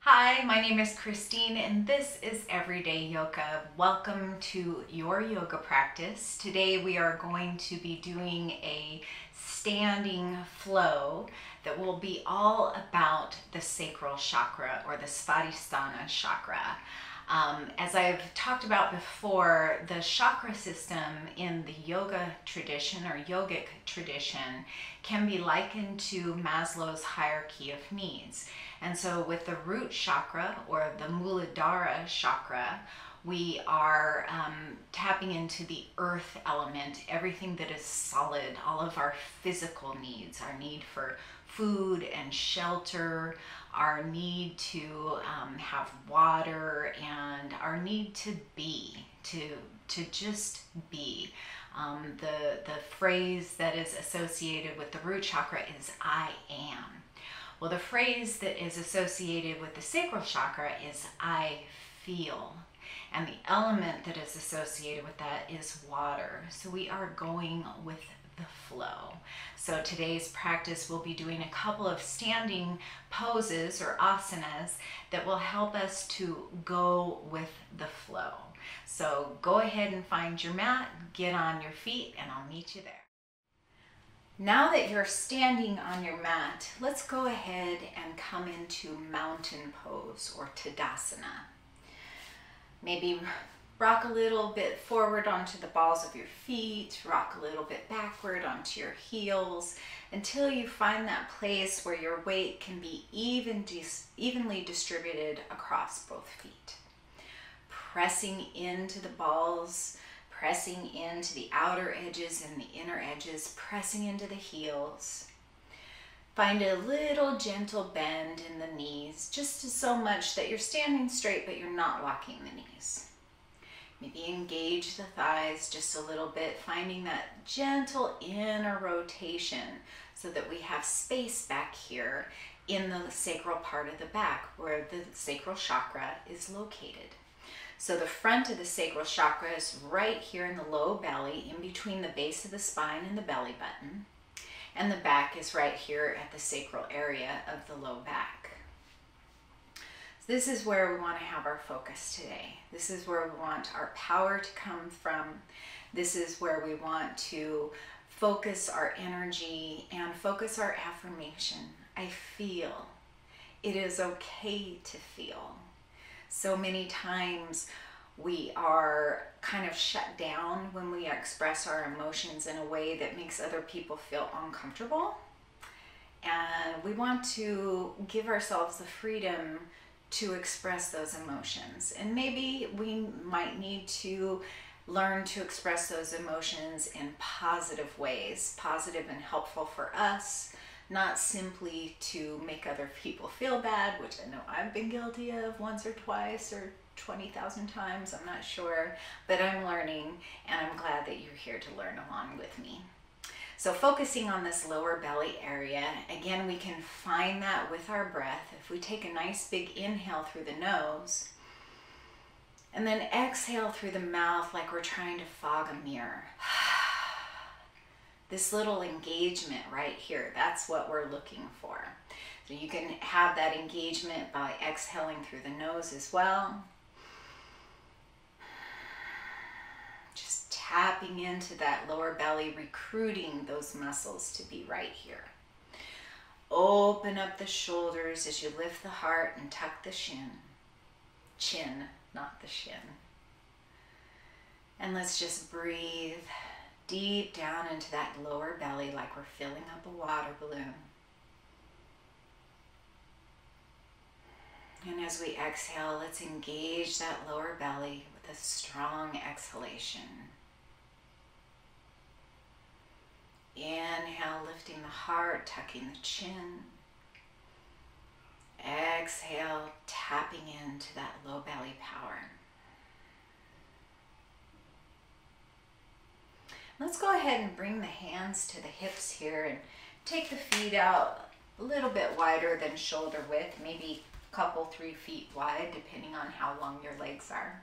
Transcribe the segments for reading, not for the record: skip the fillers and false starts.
Hi, my name is Christine and this is Everyday Yoga. Welcome to your yoga practice. Today we are going to be doing a standing flow that will be all about the sacral chakra or the Svadhishthana chakra. As I've talked about before, the chakra system in the yoga tradition or yogic tradition can be likened to Maslow's hierarchy of needs. And so with the root chakra or the Muladhara chakra, we are tapping into the earth element, everything that is solid, all of our physical needs, our need for food and shelter, our need to have water, and our need to be, to just be. The phrase that is associated with the root chakra is I am. Well, the phrase that is associated with the sacral chakra is I feel. And the element that is associated with that is water. So we are going with the flow. So today's practice will be doing a couple of standing poses or asanas that will help us to go with the flow. So go ahead and find your mat, get on your feet, and I'll meet you there. Now that you're standing on your mat, let's go ahead and come into mountain pose or Tadasana. Maybe rock a little bit forward onto the balls of your feet, rock a little bit backward onto your heels until you find that place where your weight can be evenly distributed across both feet. Pressing into the balls, pressing into the outer edges and the inner edges, pressing into the heels. Find a little gentle bend in the knees, just so much that you're standing straight but you're not locking the knees. Maybe engage the thighs just a little bit, finding that gentle inner rotation so that we have space back here in the sacral part of the back where the sacral chakra is located. So the front of the sacral chakra is right here in the low belly, in between the base of the spine and the belly button. And the back is right here at the sacral area of the low back. So this is where we want to have our focus today. This is where we want our power to come from. This is where we want to focus our energy and focus our affirmation. I feel. It is okay to feel. So many times we are kind of shut down when we express our emotions in a way that makes other people feel uncomfortable. And we want to give ourselves the freedom to express those emotions. And maybe we might need to learn to express those emotions in positive ways, positive and helpful for us, not simply to make other people feel bad, which I know I've been guilty of once or twice or 20,000 times, I'm not sure, but I'm learning and I'm glad that you're here to learn along with me. So focusing on this lower belly area, again, we can find that with our breath. If we take a nice big inhale through the nose and then exhale through the mouth like we're trying to fog a mirror. This little engagement right here, that's what we're looking for. So you can have that engagement by exhaling through the nose as well. Just tapping into that lower belly, recruiting those muscles to be right here. Open up the shoulders as you lift the heart and tuck the chin. Chin, not the shin. And let's just breathe deep down into that lower belly like we're filling up a water balloon. And as we exhale, let's engage that lower belly with a strong exhalation. Inhale, lifting the heart, tucking the chin. Exhale, tapping into that low belly power. Let's go ahead and bring the hands to the hips here and take the feet out a little bit wider than shoulder width, maybe a couple, 3 feet wide, depending on how long your legs are.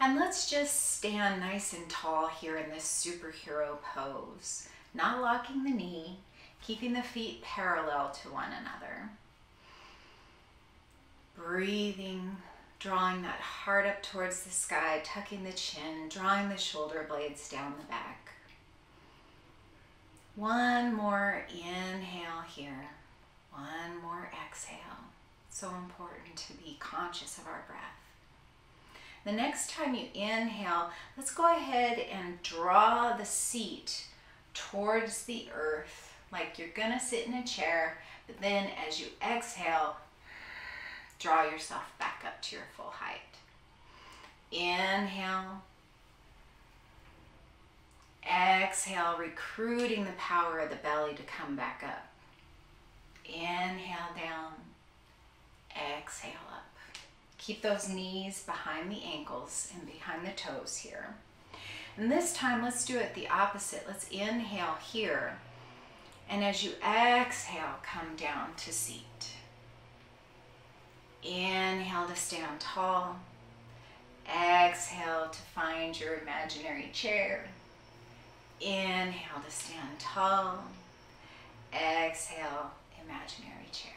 And let's just stand nice and tall here in this superhero pose, not locking the knee, keeping the feet parallel to one another. breathing, drawing that heart up towards the sky, tucking the chin, drawing the shoulder blades down the back. One more inhale here. One more exhale. So important to be conscious of our breath. The next time you inhale, let's go ahead and draw the seat towards the earth, like you're gonna sit in a chair, but then as you exhale, draw yourself back up to your full height. Inhale. Exhale, recruiting the power of the belly to come back up. Inhale down. Exhale up. Keep those knees behind the ankles and behind the toes here. And this time, let's do it the opposite. Let's inhale here. And as you exhale, come down to seat. Inhale to stand tall. Exhale to find your imaginary chair. Inhale to stand tall. Exhale, imaginary chair.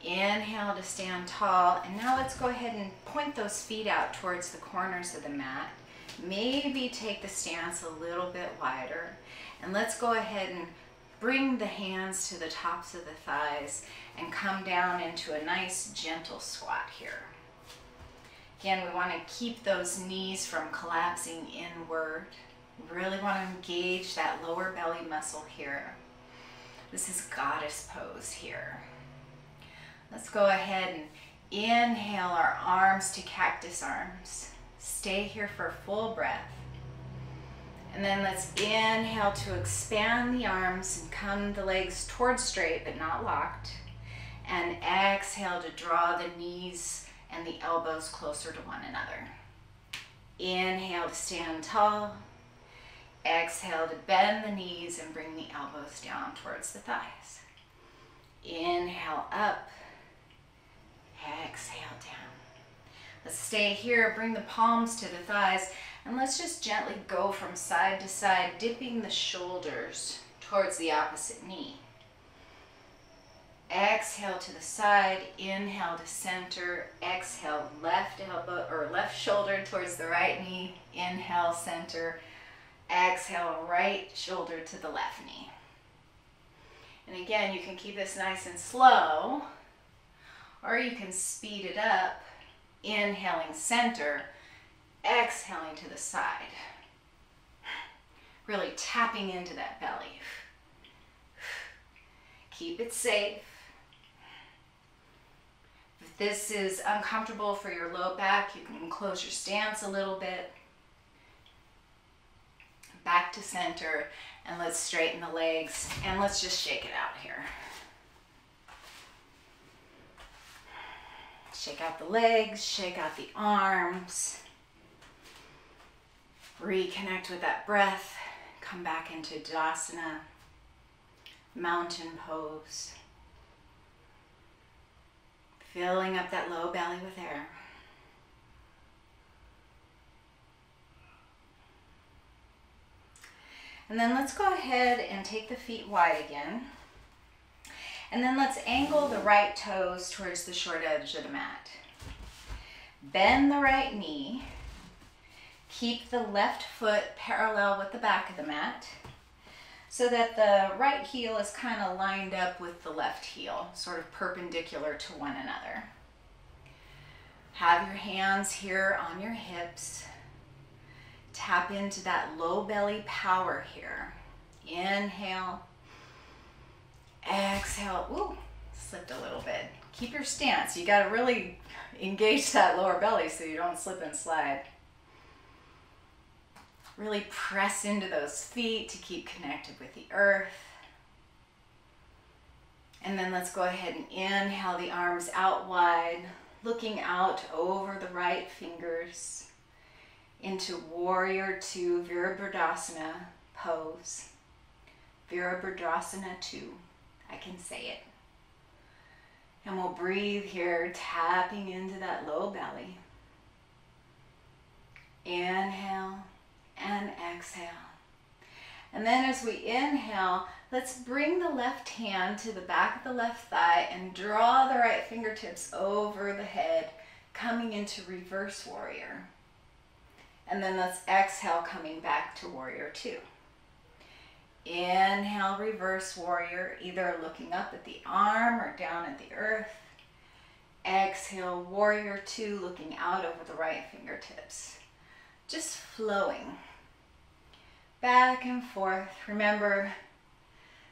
Inhale to stand tall. And now let's go ahead and point those feet out towards the corners of the mat. Maybe take the stance a little bit wider. And let's go ahead and bring the hands to the tops of the thighs and come down into a nice gentle squat here. Again, we want to keep those knees from collapsing inward. We really want to engage that lower belly muscle here. This is goddess pose here. Let's go ahead and inhale our arms to cactus arms. Stay here for a full breath. And then let's inhale to expand the arms and come the legs towards straight but not locked. And exhale to draw the knees and the elbows closer to one another. Inhale to stand tall. Exhale to bend the knees and bring the elbows down towards the thighs. Inhale up. Exhale down. Let's stay here. Bring the palms to the thighs. And let's just gently go from side to side, dipping the shoulders towards the opposite knee. Exhale to the side, inhale to center, exhale left elbow or left shoulder towards the right knee, inhale center, exhale right shoulder to the left knee. And again, you can keep this nice and slow, or you can speed it up, inhaling center, exhaling to the side. Really tapping into that belly. Keep it safe. If this is uncomfortable for your low back, you can close your stance a little bit. Back to center, and let's straighten the legs, and let's just shake it out here. Shake out the legs, shake out the arms. Reconnect with that breath. Come back into Tadasana, mountain pose. Filling up that low belly with air. And then let's go ahead and take the feet wide again. And then let's angle the right toes towards the short edge of the mat. Bend the right knee. Keep the left foot parallel with the back of the mat so that the right heel is kind of lined up with the left heel, sort of perpendicular to one another. Have your hands here on your hips. Tap into that low belly power here. Inhale. Exhale. Ooh, slipped a little bit. Keep your stance. You got to really engage that lower belly so you don't slip and slide. Really press into those feet to keep connected with the earth. And then let's go ahead and inhale the arms out wide, looking out over the right fingers into Warrior 2 Virabhadrasana pose. Virabhadrasana 2. I can say it. And we'll breathe here, tapping into that low belly. Inhale and exhale. And then as we inhale, Let's bring the left hand to the back of the left thigh and draw the right fingertips over the head, coming into reverse warrior. And then let's exhale, coming back to warrior two. Inhale, reverse warrior, either looking up at the arm or down at the earth. Exhale, warrior two, looking out over the right fingertips. Just flowing back and forth. Remember,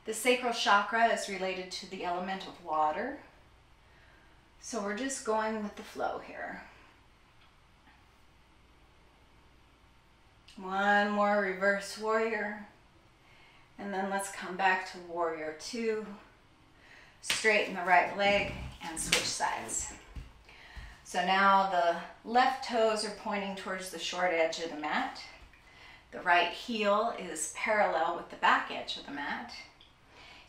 the sacral chakra is related to the element of water. So we're just going with the flow here. One more reverse warrior. And then let's come back to warrior two. Straighten the right leg and switch sides. So now the left toes are pointing towards the short edge of the mat. The right heel is parallel with the back edge of the mat.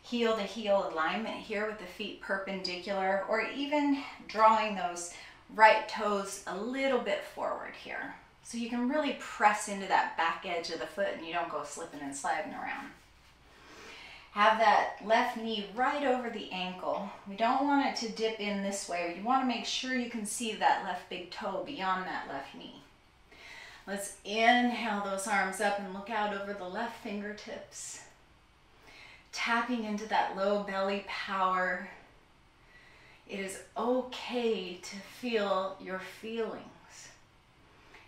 Heel to heel alignment here with the feet perpendicular, or even drawing those right toes a little bit forward here. So you can really press into that back edge of the foot and you don't go slipping and sliding around. Have that left knee right over the ankle. We don't want it to dip in this way. You want to make sure you can see that left big toe beyond that left knee. Let's inhale those arms up and look out over the left fingertips. Tapping into that low belly power. It is okay to feel your feelings.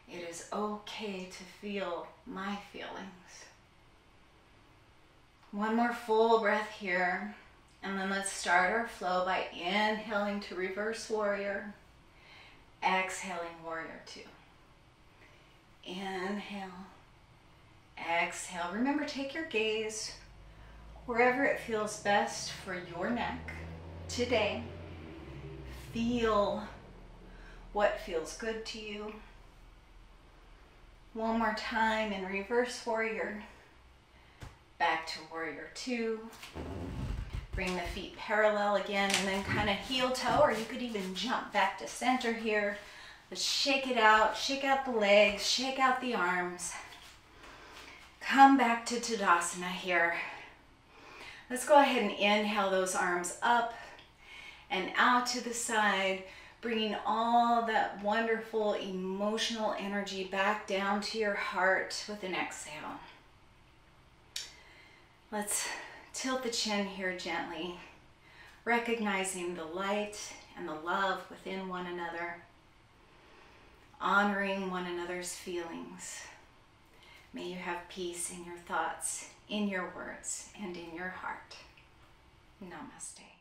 It is okay to feel my feelings. One more full breath here, and then let's start our flow by inhaling to reverse warrior, exhaling warrior two. Inhale, exhale. Remember, take your gaze wherever it feels best for your neck today. Feel what feels good to you. One more time in reverse warrior. Back to warrior two. Bring the feet parallel again, and then kind of heel toe, or you could even jump back to center here. Let's shake it out, shake out the legs, shake out the arms. Come back to Tadasana here. Let's go ahead and inhale those arms up and out to the side, bringing all that wonderful emotional energy back down to your heart with an exhale. Let's tilt the chin here gently, recognizing the light and the love within one another, honoring one another's feelings. May you have peace in your thoughts, in your words, and in your heart. Namaste.